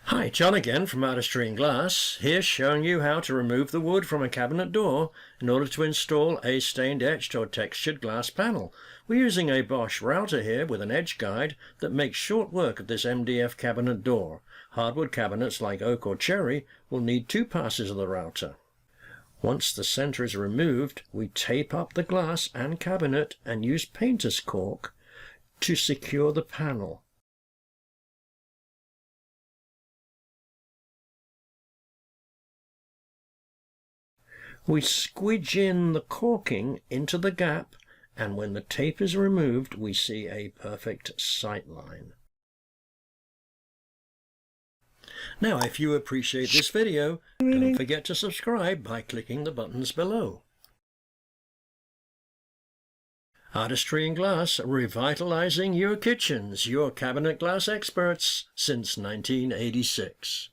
Hi, John again from Artistry in Glass, here showing you how to remove the wood from a cabinet door in order to install a stained etched or textured glass panel. We're using a Bosch router here with an edge guide that makes short work of this MDF cabinet door. Hardwood cabinets like oak or cherry will need 2 passes of the router. Once the center is removed, we tape up the glass and cabinet and use painter's cork to secure the panel. We squidge in the corking into the gap, and when the tape is removed, we see a perfect sight line. Now, if you appreciate this video, don't forget to subscribe by clicking the buttons below. Artistry in Glass, revitalizing your kitchens, your cabinet glass experts since 1986.